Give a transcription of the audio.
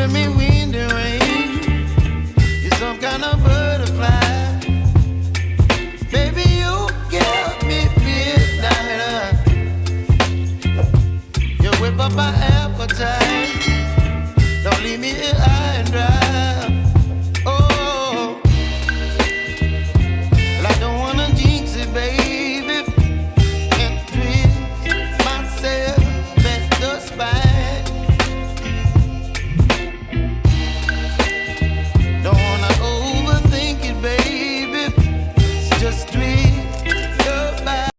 giving me wind and rain. You're some kind of butterfly. Baby, you give me midnight. You whip up my appetite. Don't leave me here high and dry.